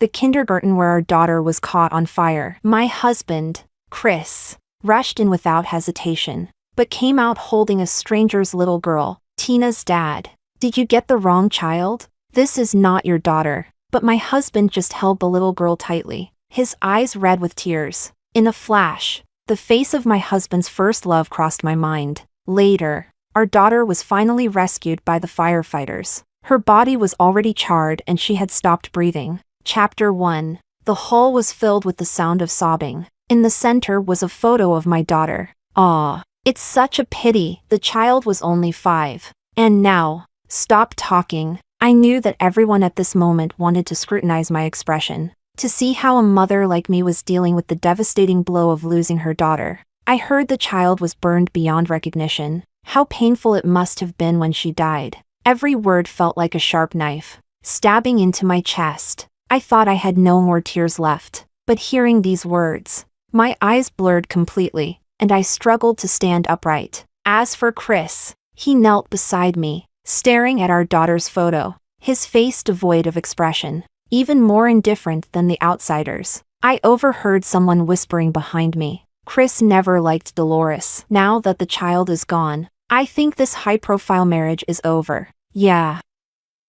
the kindergarten where our daughter was caught on fire. My husband, Chris, rushed in without hesitation, but came out holding a stranger's little girl, Tina's dad. Did you get the wrong child? This is not your daughter. But my husband just held the little girl tightly, his eyes red with tears. In a flash, the face of my husband's first love crossed my mind. Later, our daughter was finally rescued by the firefighters. Her body was already charred and she had stopped breathing. Chapter 1. The hall was filled with the sound of sobbing. In the center was a photo of my daughter. Ah, it's such a pity, the child was only 5. And now, stop talking. I knew that everyone at this moment wanted to scrutinize my expression, to see how a mother like me was dealing with the devastating blow of losing her daughter. I heard the child was burned beyond recognition. How painful it must have been when she died. Every word felt like a sharp knife, stabbing into my chest. I thought I had no more tears left, but hearing these words, my eyes blurred completely, and I struggled to stand upright. As for Chris, he knelt beside me, staring at our daughter's photo, his face devoid of expression, even more indifferent than the outsiders. I overheard someone whispering behind me, Chris never liked Dolores. Now that the child is gone, I think this high-profile marriage is over. Yeah.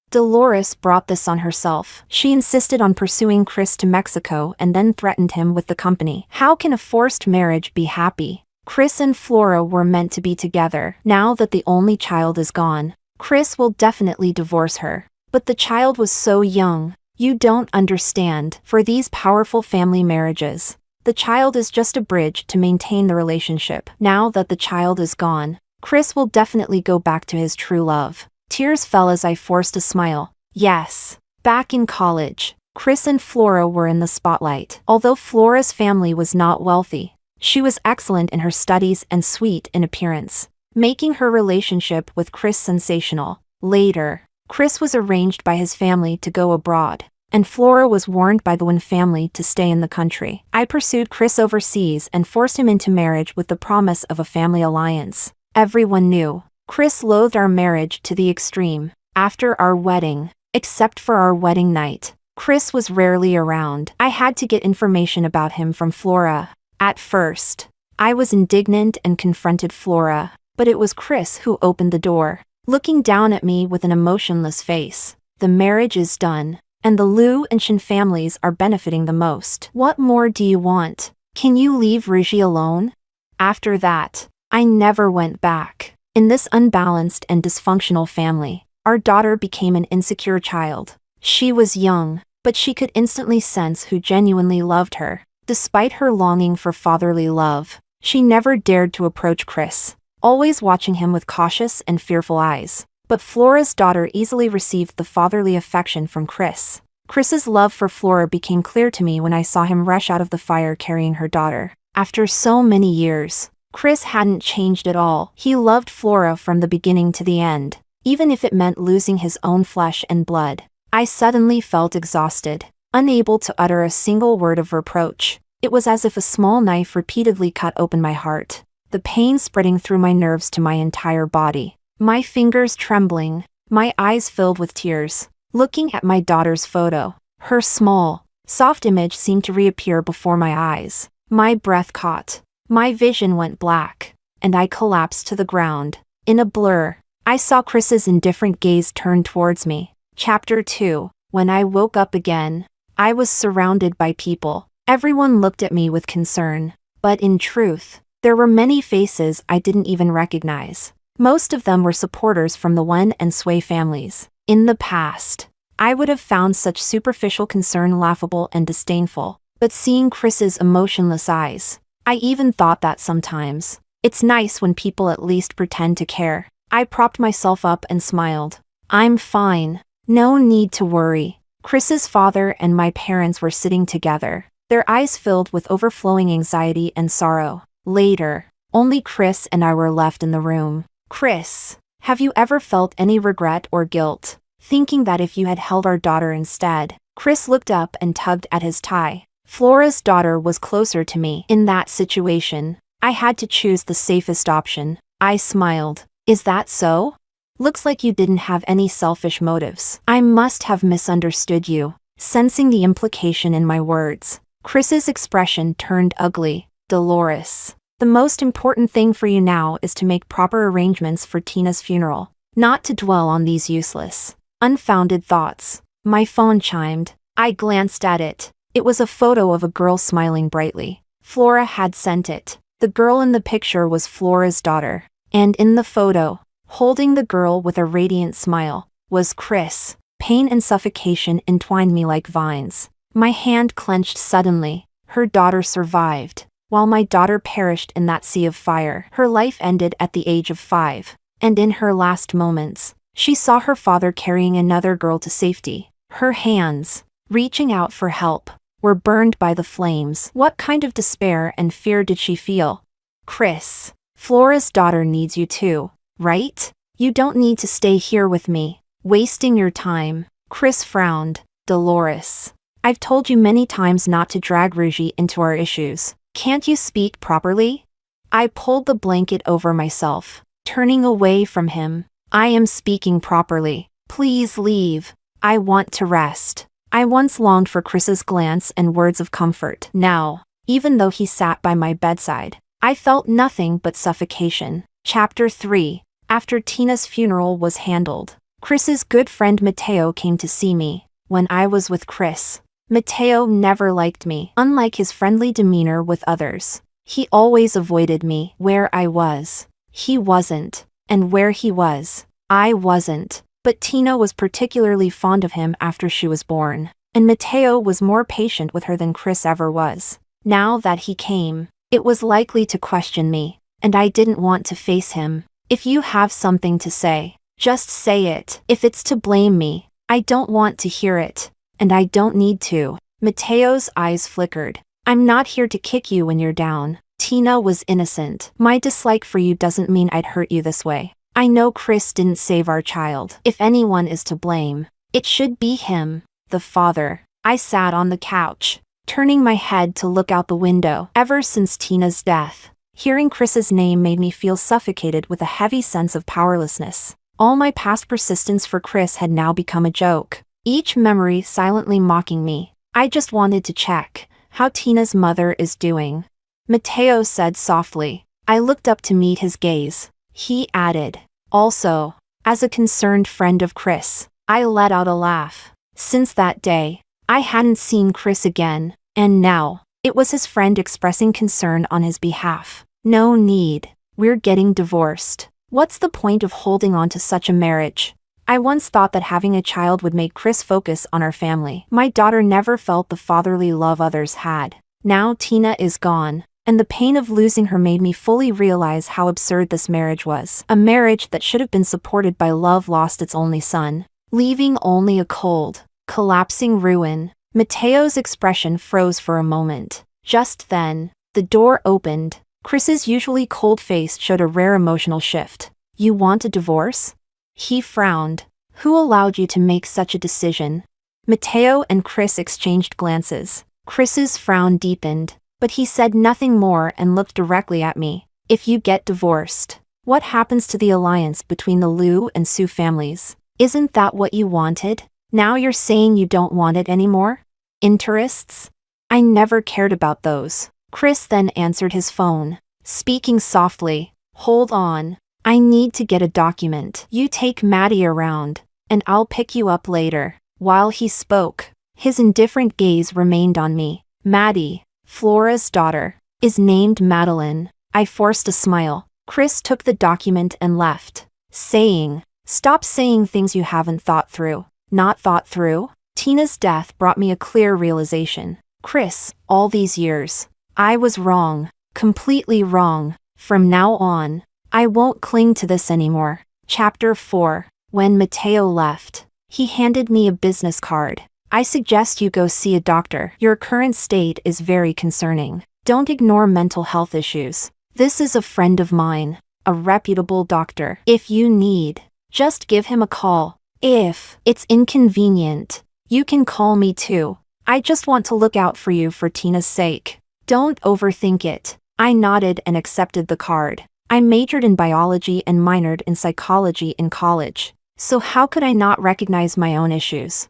Dolores brought this on herself. She insisted on pursuing Chris to Mexico and then threatened him with the company. How can a forced marriage be happy? Chris and Flora were meant to be together. Now that the only child is gone, Chris will definitely divorce her. But the child was so young. You don't understand. For these powerful family marriages, the child is just a bridge to maintain the relationship. Now that the child is gone, Chris will definitely go back to his true love. Tears fell as I forced a smile. Yes. Back in college, Chris and Flora were in the spotlight. Although Flora's family was not wealthy, she was excellent in her studies and sweet in appearance, making her relationship with Chris sensational. Later, Chris was arranged by his family to go abroad, and Flora was warned by the Wynn family to stay in the country. I pursued Chris overseas and forced him into marriage with the promise of a family alliance. Everyone knew. Chris loathed our marriage to the extreme. After our wedding, except for our wedding night, Chris was rarely around. I had to get information about him from Flora. At first, I was indignant and confronted Flora, but it was Chris who opened the door, looking down at me with an emotionless face. The marriage is done, and the Liu and Shin families are benefiting the most. What more do you want? Can you leave Ruji alone? After that, I never went back. In this unbalanced and dysfunctional family, our daughter became an insecure child. She was young, but she could instantly sense who genuinely loved her. Despite her longing for fatherly love, she never dared to approach Chris, always watching him with cautious and fearful eyes. But Flora's daughter easily received the fatherly affection from Chris. Chris's love for Flora became clear to me when I saw him rush out of the fire carrying her daughter. After so many years, Chris hadn't changed at all. He loved Flora from the beginning to the end, even if it meant losing his own flesh and blood. I suddenly felt exhausted, unable to utter a single word of reproach. It was as if a small knife repeatedly cut open my heart, the pain spreading through my nerves to my entire body. My fingers trembling, my eyes filled with tears, looking at my daughter's photo. Her small, soft image seemed to reappear before my eyes. My breath caught. My vision went black, and I collapsed to the ground. In a blur, I saw Chris's indifferent gaze turn towards me. Chapter 2. When I woke up again, I was surrounded by people. Everyone looked at me with concern, but in truth, there were many faces I didn't even recognize. Most of them were supporters from the Wen and Sui families. In the past, I would have found such superficial concern laughable and disdainful, but seeing Chris's emotionless eyes, I even thought that sometimes. It's nice when people at least pretend to care. I propped myself up and smiled. I'm fine. No need to worry. Chris's father and my parents were sitting together, their eyes filled with overflowing anxiety and sorrow. Later, only Chris and I were left in the room. Chris, have you ever felt any regret or guilt, thinking that if you had held our daughter instead? Chris looked up and tugged at his tie. Flora's daughter was closer to me. In that situation, I had to choose the safest option. I smiled. Is that so? Looks like you didn't have any selfish motives. I must have misunderstood you. sensing the implication in my words. Chris's expression turned ugly. Dolores, the most important thing for you now is to make proper arrangements for Tina's funeral, not to dwell on these useless, unfounded thoughts. My phone chimed. I glanced at it. It was a photo of a girl smiling brightly. Flora had sent it. The girl in the picture was Flora's daughter. And in the photo, holding the girl with a radiant smile, was Chris. Pain and suffocation entwined me like vines. My hand clenched suddenly. Her daughter survived, while my daughter perished in that sea of fire. Her life ended at the age of 5. And in her last moments, she saw her father carrying another girl to safety. Her hands, reaching out for help, were burned by the flames. What kind of despair and fear did she feel? Chris, Flora's daughter needs you too, right? You don't need to stay here with me, wasting your time. Chris frowned. Dolores, I've told you many times not to drag Ruji into our issues. Can't you speak properly? I pulled the blanket over myself, turning away from him. I am speaking properly. Please leave. I want to rest. I once longed for Chris's glance and words of comfort. Now, even though he sat by my bedside, I felt nothing but suffocation. Chapter 3. After Tina's funeral was handled, Chris's good friend Mateo came to see me. When I was with Chris, Mateo never liked me. Unlike his friendly demeanor with others, he always avoided me. Where I was, he wasn't. And where he was, I wasn't. But Tina was particularly fond of him after she was born, and Mateo was more patient with her than Chris ever was. Now that he came, it was likely to question me, and I didn't want to face him. If you have something to say, just say it. If it's to blame me, I don't want to hear it, and I don't need to. Mateo's eyes flickered. I'm not here to kick you when you're down. Tina was innocent. My dislike for you doesn't mean I'd hurt you this way. I know Chris didn't save our child. If anyone is to blame, it should be him, the father. I sat on the couch, turning my head to look out the window. Ever since Tina's death, hearing Chris's name made me feel suffocated with a heavy sense of powerlessness. All my past persistence for Chris had now become a joke, each memory silently mocking me. I just wanted to check how Tina's mother is doing. Mateo said softly. I looked up to meet his gaze. He added, also, as a concerned friend of Chris. I let out a laugh. Since that day, I hadn't seen Chris again, and now, it was his friend expressing concern on his behalf. No need. We're getting divorced. What's the point of holding on to such a marriage? I once thought that having a child would make Chris focus on our family. My daughter never felt the fatherly love others had. Now Tina is gone, and the pain of losing her made me fully realize how absurd this marriage was. A marriage that should have been supported by love lost its only son, leaving only a cold, collapsing ruin. Mateo's expression froze for a moment. Just then, the door opened. Chris's usually cold face showed a rare emotional shift. You want a divorce? He frowned. Who allowed you to make such a decision? Mateo and Chris exchanged glances. Chris's frown deepened, but he said nothing more and looked directly at me. If you get divorced, what happens to the alliance between the Liu and Su families? Isn't that what you wanted? Now you're saying you don't want it anymore? Interests? I never cared about those. Chris then answered his phone, speaking softly. Hold on. I need to get a document. You take Maddie around, and I'll pick you up later. While he spoke, his indifferent gaze remained on me. Maddie, Flora's daughter, is named Madeline. I forced a smile. Chris took the document and left, saying, Stop saying things you haven't thought through. Not thought through? Tina's death brought me a clear realization. Chris, all these years, I was wrong. Completely wrong. From now on, I won't cling to this anymore. Chapter 4. When Mateo left, he handed me a business card. I suggest you go see a doctor. Your current state is very concerning. Don't ignore mental health issues. This is a friend of mine, a reputable doctor. If you need, just give him a call. If it's inconvenient, you can call me too. I just want to look out for you for Tina's sake. Don't overthink it. I nodded and accepted the card. I majored in biology and minored in psychology in college. So how could I not recognize my own issues?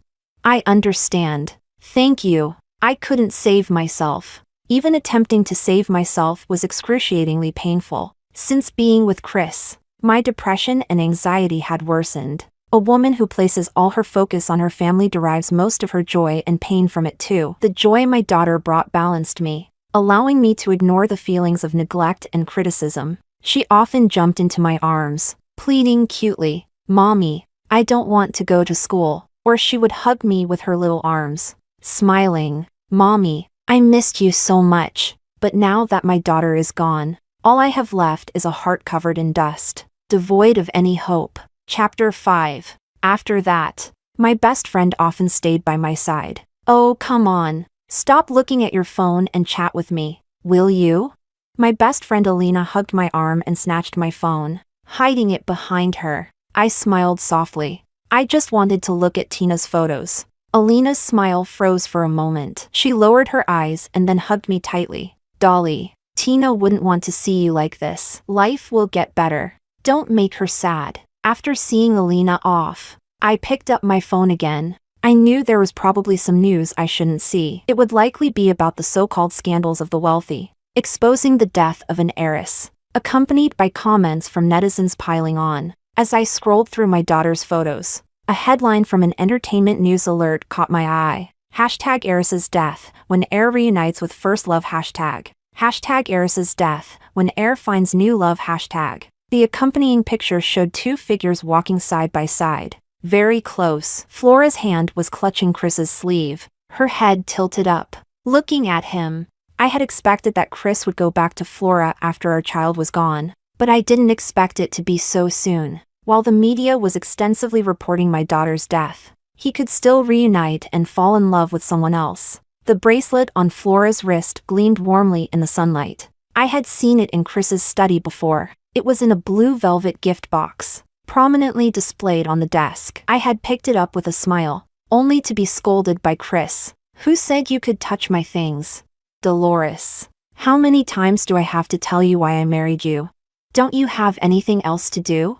I understand. Thank you. I couldn't save myself. Even attempting to save myself was excruciatingly painful. Since being with Chris, my depression and anxiety had worsened. A woman who places all her focus on her family derives most of her joy and pain from it too. The joy my daughter brought balanced me, allowing me to ignore the feelings of neglect and criticism. She often jumped into my arms, pleading cutely, "Mommy, I don't want to go to school," or she would hug me with her little arms, smiling, "Mommy, I missed you so much." But now that my daughter is gone, all I have left is a heart covered in dust, devoid of any hope. Chapter 5. After that, my best friend often stayed by my side. "Oh, come on. Stop looking at your phone and chat with me, will you?" My best friend Alina hugged my arm and snatched my phone, hiding it behind her. I smiled softly. I just wanted to look at Tina's photos. Alina's smile froze for a moment. She lowered her eyes and then hugged me tightly. "Dolly, Tina wouldn't want to see you like this. Life will get better. Don't make her sad." After seeing Alina off, I picked up my phone again. I knew there was probably some news I shouldn't see. It would likely be about the so-called scandals of the wealthy, exposing the death of an heiress, accompanied by comments from netizens piling on. As I scrolled through my daughter's photos, a headline from an entertainment news alert caught my eye. Hashtag heiress's death, when heir reunites with first love hashtag. Hashtag heiress's death, when heir finds new love hashtag. The accompanying picture showed two figures walking side by side, very close. Flora's hand was clutching Chris's sleeve, her head tilted up. Looking at him, I had expected that Chris would go back to Flora after our child was gone, but I didn't expect it to be so soon. While the media was extensively reporting my daughter's death, he could still reunite and fall in love with someone else. The bracelet on Flora's wrist gleamed warmly in the sunlight. I had seen it in Chris's study before. It was in a blue velvet gift box, prominently displayed on the desk. I had picked it up with a smile, only to be scolded by Chris. "Who said you could touch my things? Dolores, how many times do I have to tell you why I married you? Don't you have anything else to do?"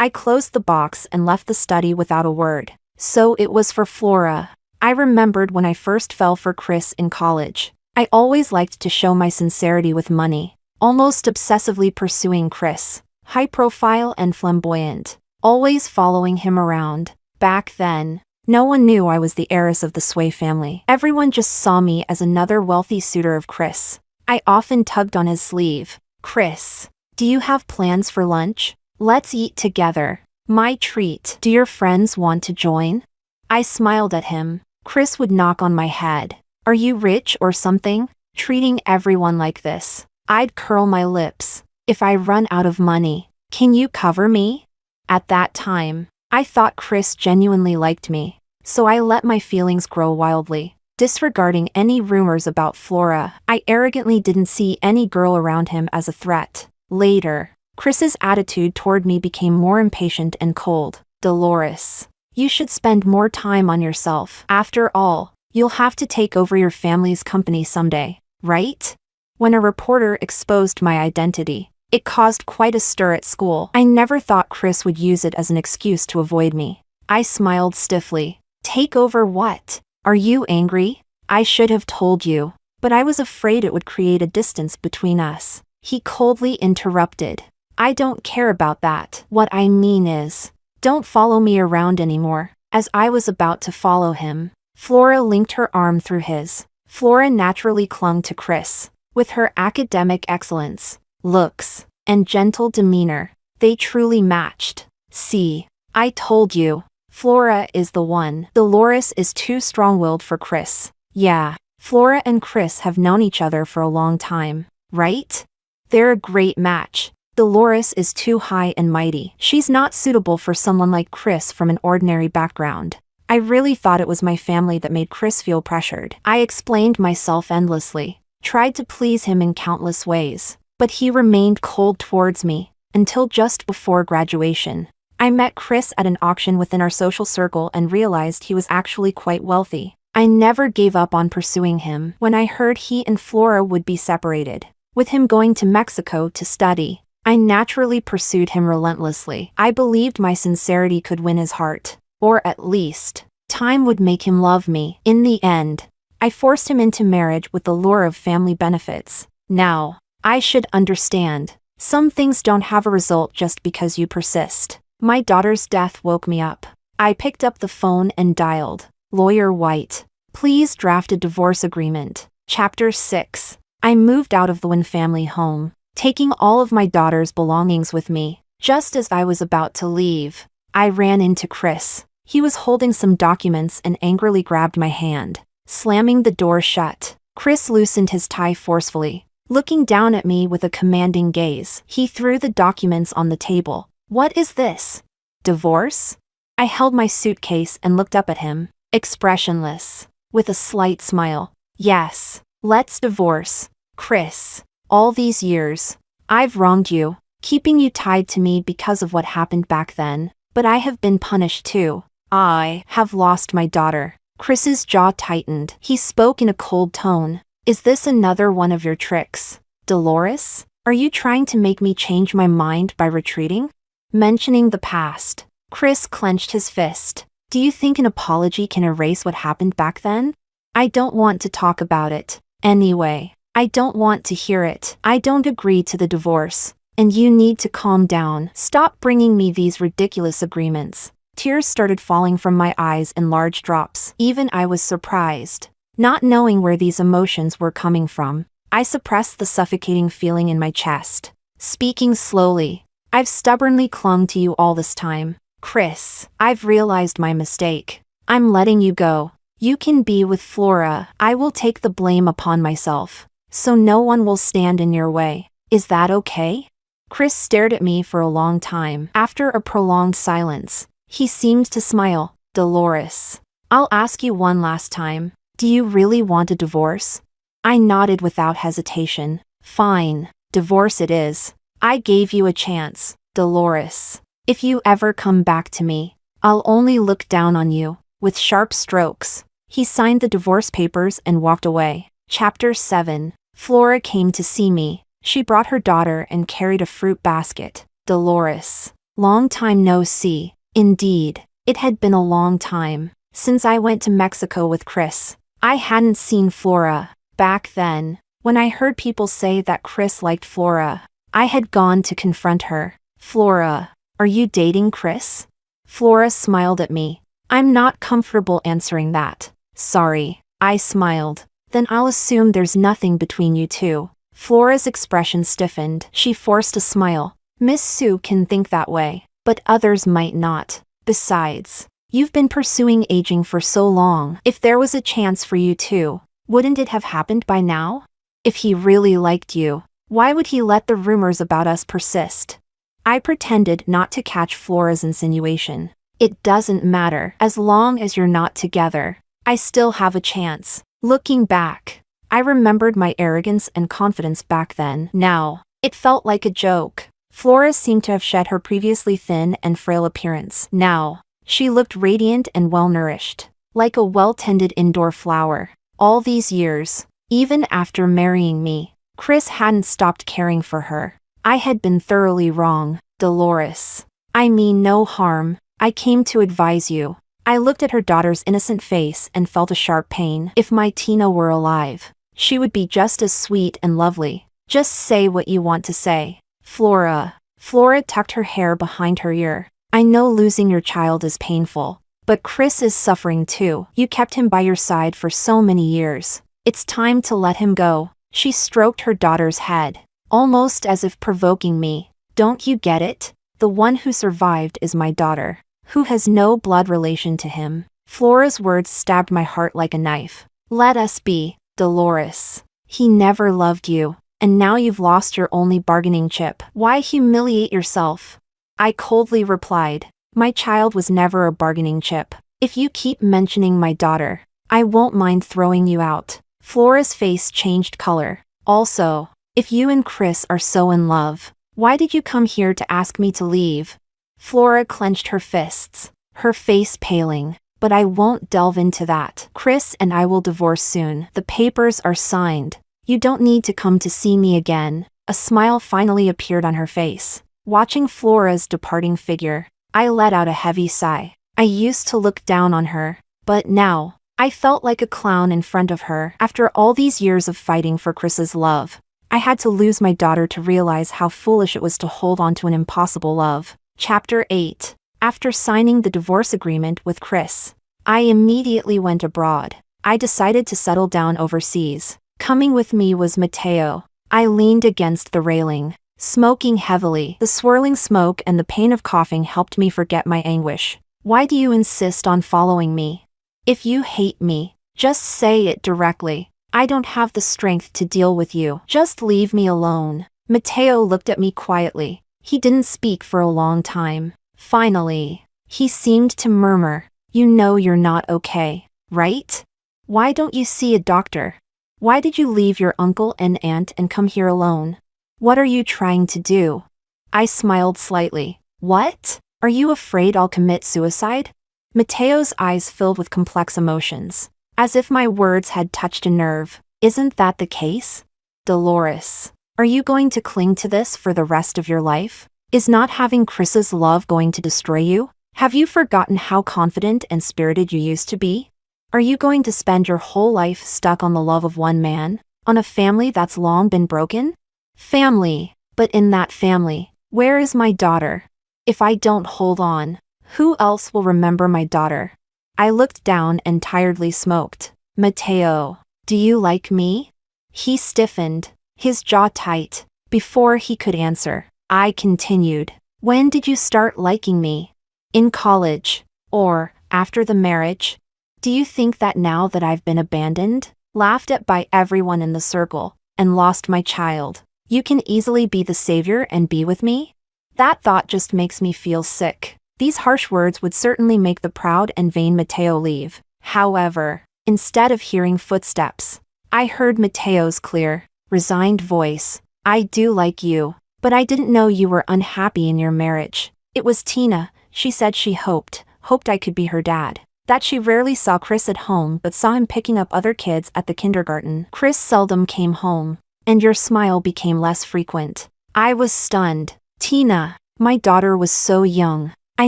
I closed the box and left the study without a word. So it was for Flora. I remembered when I first fell for Chris in college. I always liked to show my sincerity with money, almost obsessively pursuing Chris, high profile and flamboyant, always following him around. Back then, no one knew I was the heiress of the Sway family. Everyone just saw me as another wealthy suitor of Chris. I often tugged on his sleeve. "Chris, do you have plans for lunch? Let's eat together. My treat. Do your friends want to join?" I smiled at him. Chris would knock on my head. "Are you rich or something? Treating everyone like this?" I'd curl my lips. "If I run out of money, can you cover me?" At that time, I thought Chris genuinely liked me, so I let my feelings grow wildly. Disregarding any rumors about Flora, I arrogantly didn't see any girl around him as a threat. Later, Chris's attitude toward me became more impatient and cold. "Dolores, you should spend more time on yourself. After all, you'll have to take over your family's company someday, right?" When a reporter exposed my identity, it caused quite a stir at school. I never thought Chris would use it as an excuse to avoid me. I smiled stiffly. "Take over what? Are you angry? I should have told you." But I was afraid it would create a distance between us. He coldly interrupted. "I don't care about that. What I mean is, don't follow me around anymore." As I was about to follow him, Flora linked her arm through his. Flora naturally clung to Chris. With her academic excellence, looks, and gentle demeanor, they truly matched. "See, I told you. Flora is the one. Dolores is too strong-willed for Chris." "Yeah, Flora and Chris have known each other for a long time, right? They're a great match. Dolores is too high and mighty. She's not suitable for someone like Chris from an ordinary background." I really thought it was my family that made Chris feel pressured. I explained myself endlessly, tried to please him in countless ways, but he remained cold towards me, until just before graduation. I met Chris at an auction within our social circle and realized he was actually quite wealthy. I never gave up on pursuing him. When I heard he and Flora would be separated, with him going to Mexico to study, I naturally pursued him relentlessly. I believed my sincerity could win his heart, or at least, Time would make him love me. In the end, I forced him into marriage with the lure of family benefits. Now, I should understand. Some things don't have a result just because you persist. My daughter's death woke me up. I picked up the phone and dialed. Lawyer White. Please draft a divorce agreement. Chapter 6. I moved out of the Wynn family home, taking all of my daughter's belongings with me. Just as I was about to leave, I ran into Chris. He was holding some documents and angrily grabbed my hand, slamming the door shut. Chris loosened his tie forcefully, looking down at me with a commanding gaze. He threw the documents on the table. What is this? Divorce? I held my suitcase and looked up at him, expressionless, with a slight smile. Yes, let's divorce. Chris, all these years, I've wronged you, keeping you tied to me because of what happened back then, but I have been punished too. I have lost my daughter. Chris's jaw tightened. He spoke in a cold tone. Is this another one of your tricks, Dolores? Are you trying to make me change my mind by retreating? Mentioning the past. Chris clenched his fist. Do you think an apology can erase what happened back then? I don't want to talk about it. Anyway, I don't want to hear it. I don't agree to the divorce, and you need to calm down. Stop bringing me these ridiculous agreements. Tears started falling from my eyes in large drops. Even I was surprised. Not knowing where these emotions were coming from, I suppressed the suffocating feeling in my chest. Speaking slowly, I've stubbornly clung to you all this time. Chris, I've realized my mistake. I'm letting you go. You can be with Flora. I will take the blame upon myself, so no one will stand in your way. Is that okay? Chris stared at me for a long time. After a prolonged silence, he seemed to smile. Dolores, I'll ask you one last time. Do you really want a divorce? I nodded without hesitation. Fine, divorce it is. I gave you a chance, Dolores. If you ever come back to me, I'll only look down on you. With sharp strokes, he signed the divorce papers and walked away. Chapter 7. Flora came to see me. She brought her daughter and carried a fruit basket. Dolores, long time no see. Indeed, it had been a long time since I went to Mexico with Chris. I hadn't seen Flora. Back then, when I heard people say that Chris liked Flora, I had gone to confront her. Flora, are you dating Chris? Flora smiled at me. I'm not comfortable answering that. Sorry, I smiled. Then I'll assume there's nothing between you two. Flora's expression stiffened. She forced a smile. Miss Sue can think that way, but others might not. Besides, you've been pursuing aging for so long. If there was a chance for you two, wouldn't it have happened by now? If he really liked you, why would he let the rumors about us persist? I pretended not to catch Flora's insinuation. It doesn't matter. As long as you're not together, I still have a chance. Looking back, I remembered my arrogance and confidence back then. Now, it felt like a joke. Flora seemed to have shed her previously thin and frail appearance. Now, she looked radiant and well-nourished, like a well-tended indoor flower. All these years, even after marrying me, Chris hadn't stopped caring for her. I had been thoroughly wrong. Dolores, I mean no harm. I came to advise you. I looked at her daughter's innocent face and felt a sharp pain. If my Tina were alive, she would be just as sweet and lovely. Just say what you want to say. Flora. Flora tucked her hair behind her ear. I know losing your child is painful, but Chris is suffering too. You kept him by your side for so many years. It's time to let him go. She stroked her daughter's head, almost as if provoking me. Don't you get it? The one who survived is my daughter, who has no blood relation to him. Flora's words stabbed my heart like a knife. Let us be, Dolores. He never loved you, and now you've lost your only bargaining chip. Why humiliate yourself? I coldly replied. My child was never a bargaining chip. If you keep mentioning my daughter, I won't mind throwing you out. Flora's face changed color. Also, if you and Chris are so in love, why did you come here to ask me to leave? Flora clenched her fists, her face paling. But I won't delve into that. Chris and I will divorce soon. The papers are signed. You don't need to come to see me again. A smile finally appeared on her face. Watching Flora's departing figure, I let out a heavy sigh. I used to look down on her, But now, I felt like a clown in front of her. After all these years of fighting for Chris's love, I had to lose my daughter to realize how foolish it was to hold on to an impossible love. Chapter 8. After signing the divorce agreement with Chris, I immediately went abroad. I decided to settle down overseas. Coming with me was Mateo. I leaned against the railing, smoking heavily. The swirling smoke and the pain of coughing helped me forget my anguish. Why do you insist on following me? If you hate me, just say it directly. I don't have the strength to deal with you. Just leave me alone. Mateo looked at me quietly. He didn't speak for a long time. Finally, he seemed to murmur, "You know you're not okay, right? Why don't you see a doctor? Why did you leave your uncle and aunt and come here alone? What are you trying to do?" I smiled slightly. "What? Are you afraid I'll commit suicide?" Mateo's eyes filled with complex emotions, as if my words had touched a nerve. "Isn't that the case? Dolores, are you going to cling to this for the rest of your life? Is not having Chris's love going to destroy you? Have you forgotten how confident and spirited you used to be? Are you going to spend your whole life stuck on the love of one man, on a family that's long been broken? Family, but in that family, where is my daughter? If I don't hold on, who else will remember my daughter?" I looked down and tiredly smoked. "Mateo, do you like me?" He stiffened, his jaw tight. Before he could answer, I continued. "When did you start liking me? In college? Or after the marriage? Do you think that now that I've been abandoned, laughed at by everyone in the circle, and lost my child, you can easily be the savior and be with me? That thought just makes me feel sick." These harsh words would certainly make the proud and vain Mateo leave. However, instead of hearing footsteps, I heard Mateo's clear, resigned voice. "I do like you, but I didn't know you were unhappy in your marriage. It was Tina. She said she hoped I could be her dad. That she rarely saw Chris at home but saw him picking up other kids at the kindergarten. Chris seldom came home, and your smile became less frequent." I was stunned. "Tina, my daughter was so young. I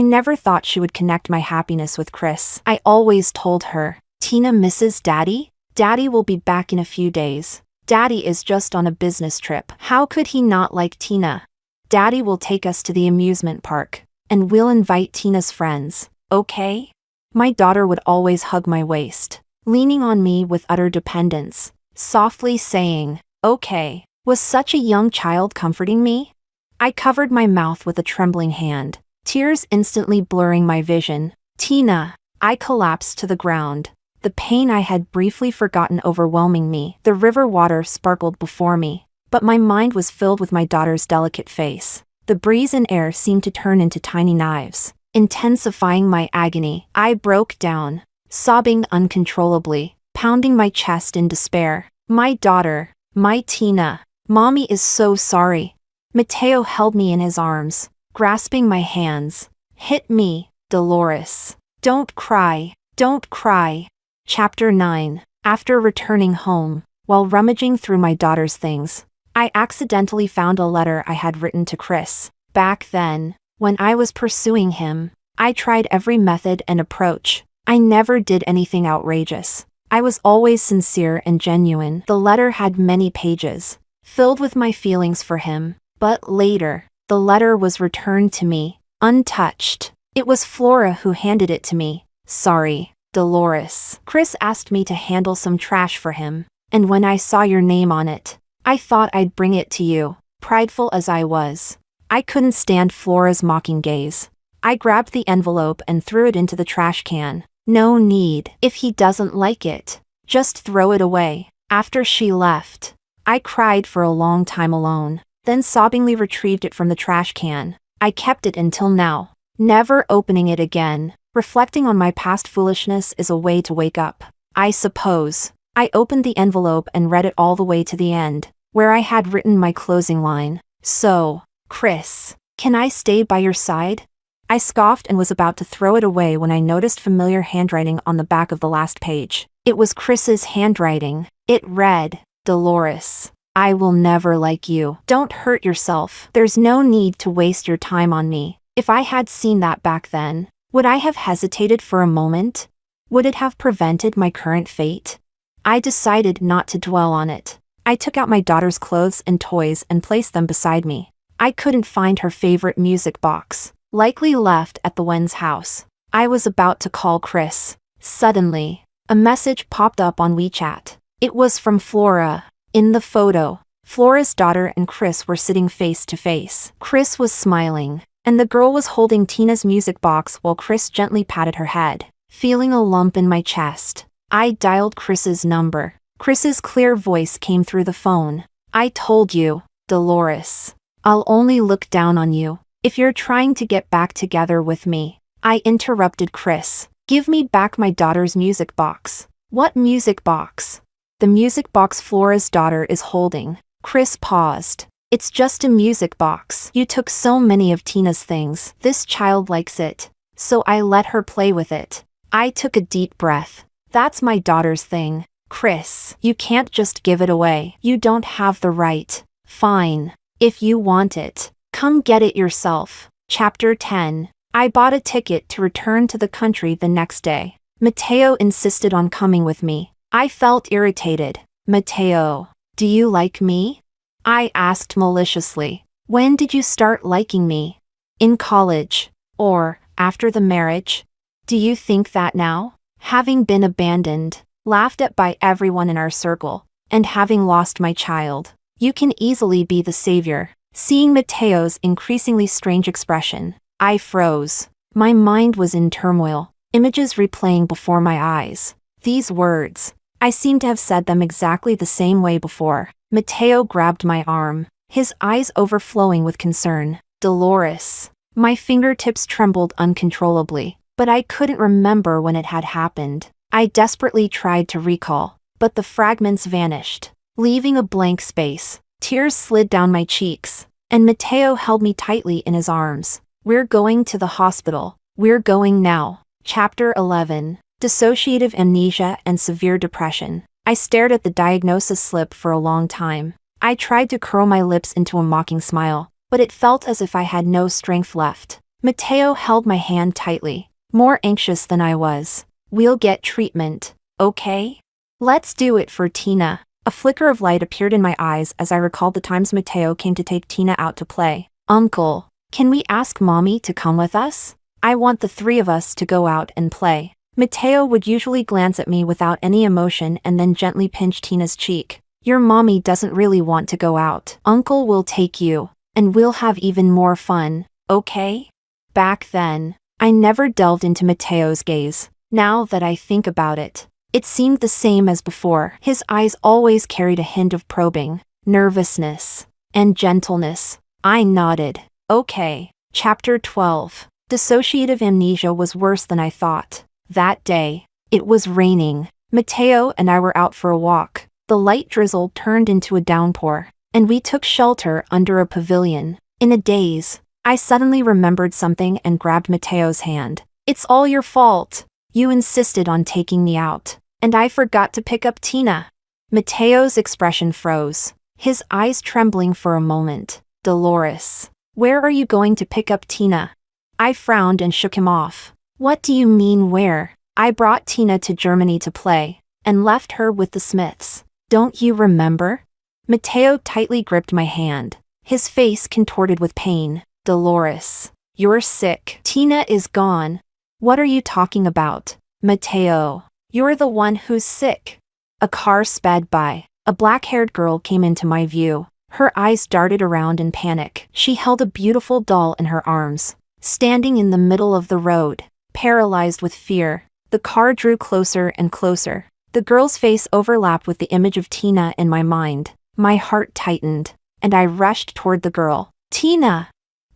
never thought she would connect my happiness with Chris. I always told her, Tina misses Daddy? Daddy will be back in a few days. Daddy is just on a business trip. How could he not like Tina? Daddy will take us to the amusement park, and we'll invite Tina's friends, okay?" My daughter would always hug my waist, leaning on me with utter dependence, softly saying, "Okay." Was such a young child comforting me? I covered my mouth with a trembling hand, tears instantly blurring my vision. "Tina." I collapsed to the ground, the pain I had briefly forgotten overwhelming me. The river water sparkled before me, but my mind was filled with my daughter's delicate face. The breeze and air seemed to turn into tiny knives, intensifying my agony. I broke down, sobbing uncontrollably, pounding my chest in despair. "My daughter, my Tina. Mommy is so sorry." Mateo held me in his arms, grasping my hands. "Hit me, Dolores. Don't cry, don't cry." Chapter 9. After returning home, while rummaging through my daughter's things, I accidentally found a letter I had written to Chris. Back then, when I was pursuing him, I tried every method and approach. I never did anything outrageous. I was always sincere and genuine. The letter had many pages, filled with my feelings for him, but later, the letter was returned to me, untouched. It was Flora who handed it to me. "Sorry, Dolores. Chris asked me to handle some trash for him, and when I saw your name on it, I thought I'd bring it to you." Prideful as I was, I couldn't stand Flora's mocking gaze. I grabbed the envelope and threw it into the trash can. "No need. If he doesn't like it, just throw it away." After she left, I cried for a long time alone, then sobbingly retrieved it from the trash can. I kept it until now, never opening it again. Reflecting on my past foolishness is a way to wake up, I suppose. I opened the envelope and read it all the way to the end, where I had written my closing line. "So, Chris, can I stay by your side?" I scoffed and was about to throw it away when I noticed familiar handwriting on the back of the last page. It was Chris's handwriting. It read, "Dolores, I will never like you. Don't hurt yourself. There's no need to waste your time on me." If I had seen that back then, would I have hesitated for a moment? Would it have prevented my current fate? I decided not to dwell on it. I took out my daughter's clothes and toys and placed them beside me. I couldn't find her favorite music box, likely left at the Wen's house. I was about to call Chris. Suddenly, a message popped up on WeChat. It was from Flora. In the photo, Flora's daughter and Chris were sitting face to face. Chris was smiling, and the girl was holding Tina's music box while Chris gently patted her head. Feeling a lump in my chest, I dialed Chris's number. Chris's clear voice came through the phone. I told you, Dolores. I'll only look down on you if you're trying to get back together with me. I interrupted Chris. Give me back my daughter's music box. What music box? The music box Flora's daughter is holding. Chris paused. It's just a music box. You took so many of Tina's things. This child likes it, so I let her play with it. I took a deep breath. That's my daughter's thing. Chris, you can't just give it away. You don't have the right. Fine. If you want it, come get it yourself. Chapter 10. I bought a ticket to return to the country the next day. Mateo insisted on coming with me. I felt irritated. Mateo, do you like me? I asked maliciously. When did you start liking me? In college. Or after the marriage? Do you think that now? Having been abandoned, laughed at by everyone in our circle, and having lost my child, you can easily be the savior. Seeing Mateo's increasingly strange expression, I froze. My mind was in turmoil, images replaying before my eyes. These words, I seemed to have said them exactly the same way before. Mateo grabbed my arm, his eyes overflowing with concern. Dolores. My fingertips trembled uncontrollably, but I couldn't remember when it had happened. I desperately tried to recall, but the fragments vanished, leaving a blank space. Tears slid down my cheeks, and Mateo held me tightly in his arms. We're going to the hospital. We're going now. Chapter 11. Dissociative amnesia and severe depression. I stared at the diagnosis slip for a long time. I tried to curl my lips into a mocking smile, but it felt as if I had no strength left. Mateo held my hand tightly, more anxious than I was. We'll get treatment, okay? Let's do it for Tina. A flicker of light appeared in my eyes as I recalled the times Mateo came to take Tina out to play. Uncle, can we ask Mommy to come with us? I want the three of us to go out and play. Mateo would usually glance at me without any emotion and then gently pinch Tina's cheek. Your mommy doesn't really want to go out. Uncle will take you, and we'll have even more fun, okay? Back then, I never delved into Mateo's gaze. Now that I think about it, it seemed the same as before. His eyes always carried a hint of probing, nervousness, and gentleness. I nodded. Okay. Chapter 12. Dissociative amnesia was worse than I thought. That day, it was raining. Mateo and I were out for a walk. The light drizzle turned into a downpour, and we took shelter under a pavilion. In a daze, I suddenly remembered something and grabbed Mateo's hand. It's all your fault. You insisted on taking me out, and I forgot to pick up Tina. Mateo's expression froze, his eyes trembling for a moment. Dolores, where are you going to pick up Tina? I frowned and shook him off. What do you mean where? I brought Tina to Germany to play, and left her with the Smiths. Don't you remember? Mateo tightly gripped my hand, his face contorted with pain. Dolores, you're sick. Tina is gone. What are you talking about? Mateo, you're the one who's sick. A car sped by. A black-haired girl came into my view. Her eyes darted around in panic. She held a beautiful doll in her arms. Standing in the middle of the road, paralyzed with fear, the car drew closer and closer. The girl's face overlapped with the image of Tina in my mind. My heart tightened, and I rushed toward the girl. Tina!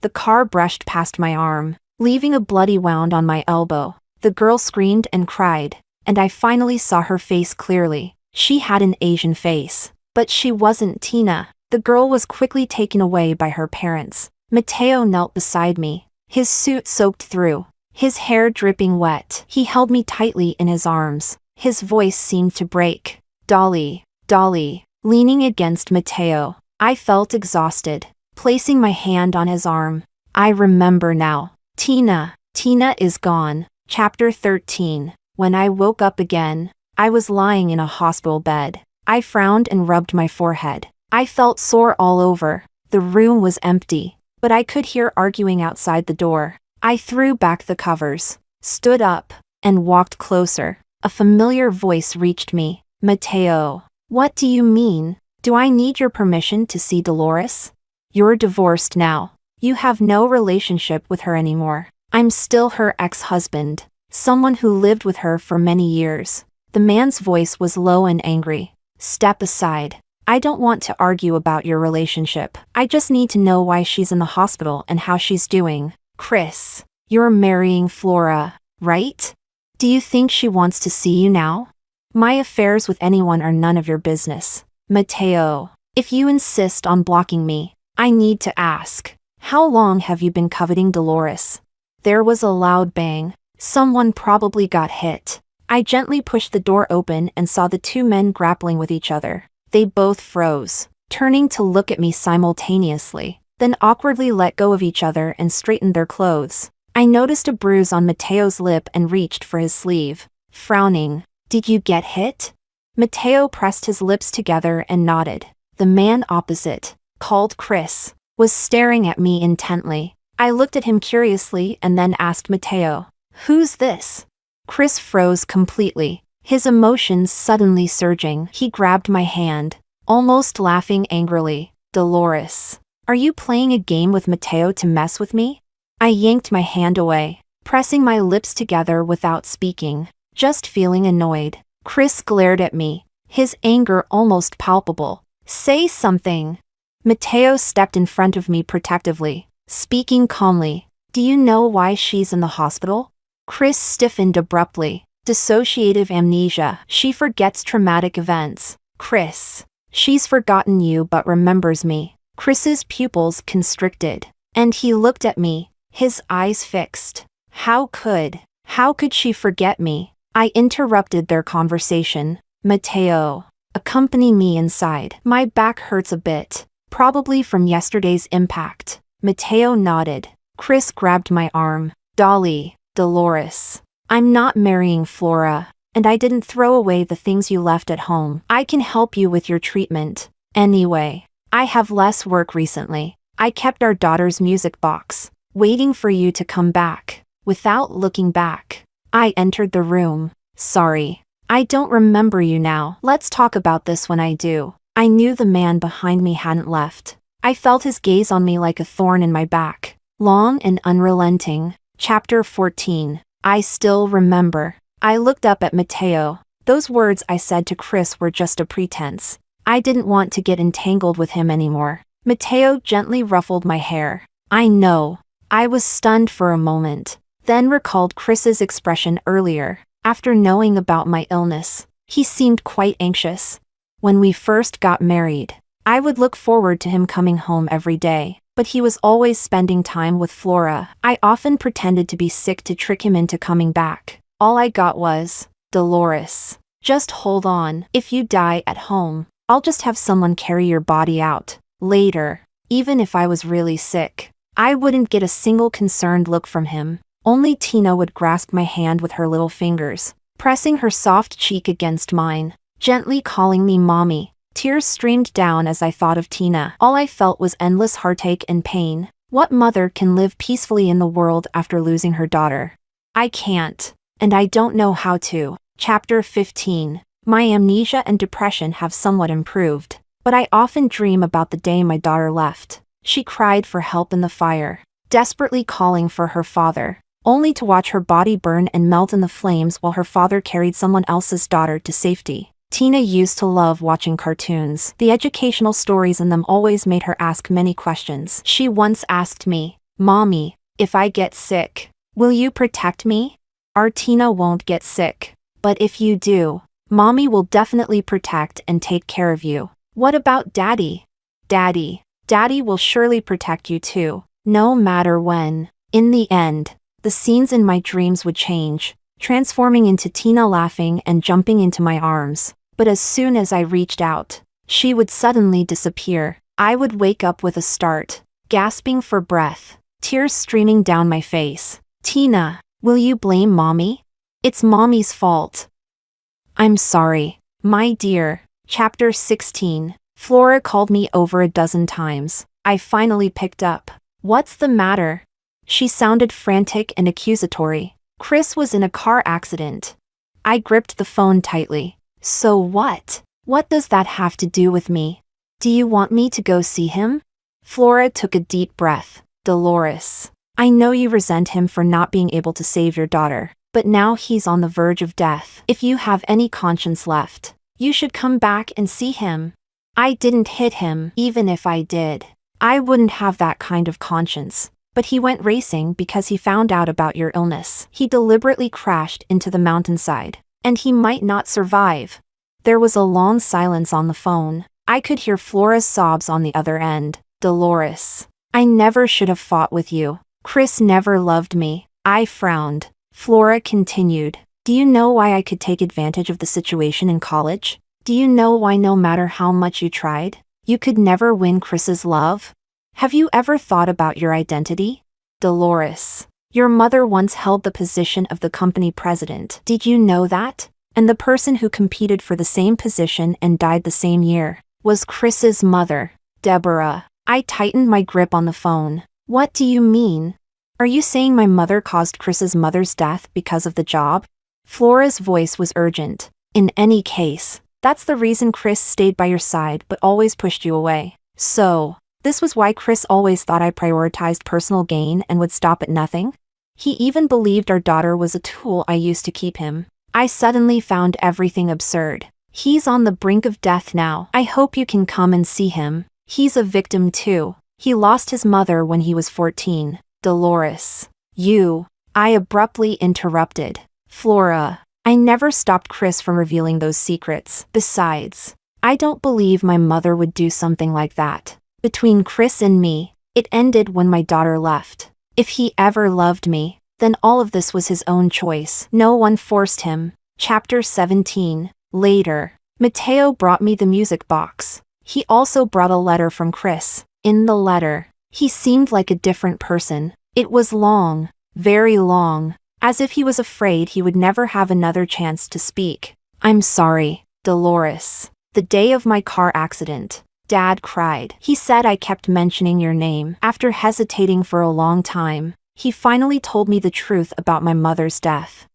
The car brushed past my arm, leaving a bloody wound on my elbow. The girl screamed and cried, and I finally saw her face clearly. She had an Asian face, but she wasn't Tina. The girl was quickly taken away by her parents. Mateo knelt beside me, his suit soaked through, his hair dripping wet. He held me tightly in his arms. His voice seemed to break. Dolly, Dolly, leaning against Mateo. I felt exhausted, placing my hand on his arm. I remember now. Tina is gone. Chapter 13. When I woke up again, I was lying in a hospital bed. I frowned and rubbed my forehead. I felt sore all over. The room was empty, but I could hear arguing outside the door. I threw back the covers, stood up, and walked closer. A familiar voice reached me. Mateo. What do you mean? Do I need your permission to see Dolores? You're divorced now. You have no relationship with her anymore. I'm still her ex-husband, someone who lived with her for many years. The man's voice was low and angry. Step aside. I don't want to argue about your relationship. I just need to know why she's in the hospital and how she's doing. Chris, you're marrying Flora, right? Do you think she wants to see you now? My affairs with anyone are none of your business. Mateo, if you insist on blocking me, I need to ask, how long have you been coveting Dolores? There was a loud bang. Someone probably got hit. I gently pushed the door open and saw the two men grappling with each other. They both froze, turning to look at me simultaneously, then awkwardly let go of each other and straightened their clothes. I noticed a bruise on Mateo's lip and reached for his sleeve. Frowning, did you get hit? Mateo pressed his lips together and nodded. The man opposite, called Chris, was staring at me intently. I looked at him curiously and then asked Mateo, "Who's this?" Chris froze completely, his emotions suddenly surging. He grabbed my hand, almost laughing angrily. Dolores, are you playing a game with Mateo to mess with me? I yanked my hand away, pressing my lips together without speaking, just feeling annoyed. Chris glared at me, his anger almost palpable. Say something. Mateo stepped in front of me protectively, speaking calmly. Do you know why she's in the hospital? Chris stiffened abruptly. Dissociative amnesia. She forgets traumatic events. Chris. She's forgotten you but remembers me. Chris's pupils constricted, and he looked at me, his eyes fixed. How could she forget me? I interrupted their conversation. Mateo, accompany me inside. My back hurts a bit, probably from yesterday's impact. Mateo nodded. Chris grabbed my arm. Dolores, I'm not marrying Flora, and I didn't throw away the things you left at home. I can help you with your treatment. Anyway, I have less work recently. I kept our daughter's music box, waiting for you to come back. Without looking back, I entered the room. Sorry, I don't remember you now. Let's talk about this when I do. I knew the man behind me hadn't left. I felt his gaze on me like a thorn in my back, long and unrelenting. Chapter 14. I still remember. I looked up at Mateo. Those words I said to Chris were just a pretense. I didn't want to get entangled with him anymore. Mateo gently ruffled my hair. I know. I was stunned for a moment, then recalled Chris's expression earlier. After knowing about my illness, he seemed quite anxious. When we first got married, I would look forward to him coming home every day, but he was always spending time with Flora. I often pretended to be sick to trick him into coming back. All I got was, Dolores, just hold on. If you die at home, I'll just have someone carry your body out. Later, even if I was really sick, I wouldn't get a single concerned look from him. Only Tina would grasp my hand with her little fingers, pressing her soft cheek against mine, gently calling me mommy. Tears streamed down as I thought of Tina. All I felt was endless heartache and pain. What mother can live peacefully in the world after losing her daughter? I can't, and I don't know how to. Chapter 15. My amnesia and depression have somewhat improved, but I often dream about the day my daughter left. She cried for help in the fire, desperately calling for her father, only to watch her body burn and melt in the flames while her father carried someone else's daughter to safety. Tina used to love watching cartoons. The educational stories in them always made her ask many questions. She once asked me, Mommy, if I get sick, will you protect me? Our Tina won't get sick, but if you do, Mommy will definitely protect and take care of you. What about Daddy? Daddy will surely protect you too, no matter when. In the end, the scenes in my dreams would change, transforming into Tina laughing and jumping into my arms. But as soon as I reached out, she would suddenly disappear. I would wake up with a start, gasping for breath, tears streaming down my face. Tina, will you blame Mommy? It's Mommy's fault. I'm sorry, my dear. Chapter 16. Flora called me over a dozen times. I finally picked up. What's the matter? She sounded frantic and accusatory. Chris was in a car accident. I gripped the phone tightly. So what? What does that have to do with me? Do you want me to go see him? Flora took a deep breath. Dolores, I know you resent him for not being able to save your daughter, but now he's on the verge of death. If you have any conscience left, you should come back and see him. I didn't hit him. Even if I did, I wouldn't have that kind of conscience. But he went racing because he found out about your illness. He deliberately crashed into the mountainside, and he might not survive. There was a long silence on the phone. I could hear Flora's sobs on the other end. Dolores, I never should have fought with you. Chris never loved me. I frowned. Flora continued. Do you know why I could take advantage of the situation in college? Do you know why no matter how much you tried, you could never win Chris's love? Have you ever thought about your identity? Dolores, your mother once held the position of the company president. Did you know that? And the person who competed for the same position and died the same year was Chris's mother, Deborah. I tightened my grip on the phone. What do you mean? Are you saying my mother caused Chris's mother's death because of the job? Flora's voice was urgent. In any case, that's the reason Chris stayed by your side but always pushed you away. So, this was why Chris always thought I prioritized personal gain and would stop at nothing? He even believed our daughter was a tool I used to keep him. I suddenly found everything absurd. He's on the brink of death now. I hope you can come and see him. He's a victim too. He lost his mother when he was 14. Dolores, I abruptly interrupted. Flora, I never stopped Chris from revealing those secrets. Besides, I don't believe my mother would do something like that. Between Chris and me, it ended when my daughter left. If he ever loved me, then all of this was his own choice. No one forced him. Chapter 17. Later, Mateo brought me the music box. He also brought a letter from Chris. In the letter, he seemed like a different person. It was long, very long, as if he was afraid he would never have another chance to speak. I'm sorry, Dolores. The day of my car accident, Dad cried. He said I kept mentioning your name. After hesitating for a long time, he finally told me the truth about my mother's death.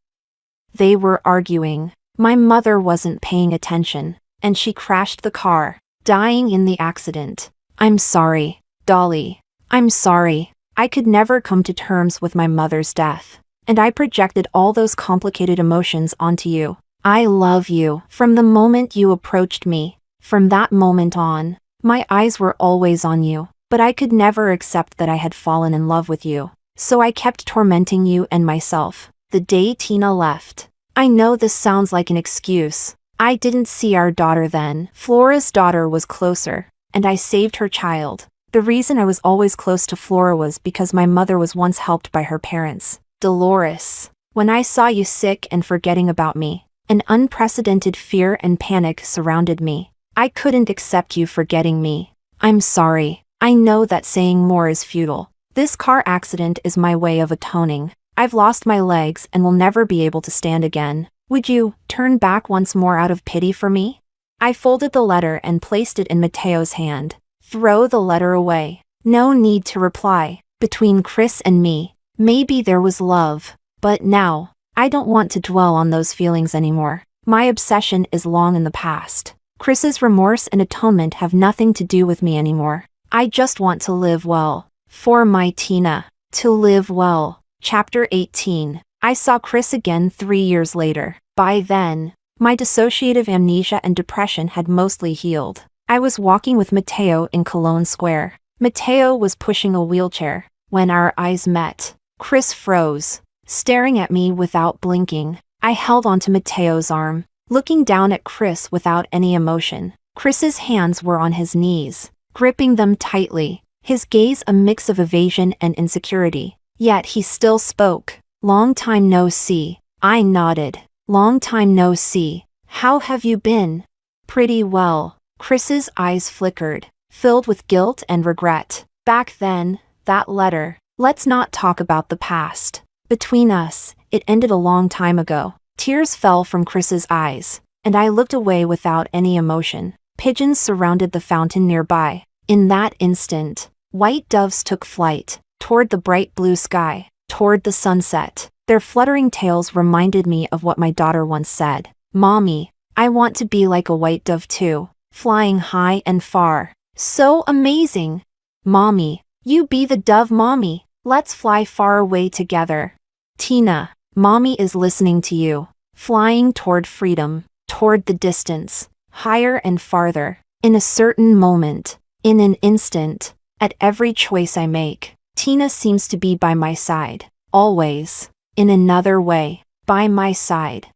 They were arguing. My mother wasn't paying attention, and she crashed the car, dying in the accident. I'm sorry, Dolly. I'm sorry. I could never come to terms with my mother's death, and I projected all those complicated emotions onto you. I love you. From the moment you approached me, from that moment on, my eyes were always on you, but I could never accept that I had fallen in love with you. So I kept tormenting you and myself. The day Tina left. I know this sounds like an excuse. I didn't see our daughter then. Flora's daughter was closer, and I saved her child. The reason I was always close to Flora was because my mother was once helped by her parents. Dolores, when I saw you sick and forgetting about me, an unprecedented fear and panic surrounded me. I couldn't accept you forgetting me. I'm sorry. I know that saying more is futile. This car accident is my way of atoning. I've lost my legs and will never be able to stand again. Would you turn back once more out of pity for me? I folded the letter and placed it in Mateo's hand. Throw the letter away. No need to reply. Between Chris and me, maybe there was love, but now, I don't want to dwell on those feelings anymore. My obsession is long in the past. Chris's remorse and atonement have nothing to do with me anymore. I just want to live well. For my Tina. To live well. Chapter 18. I saw Chris again 3 years later. By then, my dissociative amnesia and depression had mostly healed. I was walking with Mateo in Cologne Square. Mateo was pushing a wheelchair. When our eyes met, Chris froze, staring at me without blinking. I held onto Mateo's arm, looking down at Chris without any emotion. Chris's hands were on his knees, gripping them tightly, his gaze a mix of evasion and insecurity. Yet he still spoke. Long time no see. I nodded. Long time no see. How have you been? Pretty well. Chris's eyes flickered, filled with guilt and regret. Back then, that letter. Let's not talk about the past. Between us, it ended a long time ago. Tears fell from Chris's eyes, and I looked away without any emotion. Pigeons surrounded the fountain nearby. In that instant, white doves took flight, toward the bright blue sky, toward the sunset. Their fluttering tails reminded me of what my daughter once said. "Mommy, I want to be like a white dove too, flying high and far. So amazing. Mommy, you be the dove, Mommy. Let's fly far away together." Tina, Mommy is listening to you, flying toward freedom, toward the distance, higher and farther. In a certain moment, in an instant, at every choice I make, Tina seems to be by my side, always, in another way, by my side.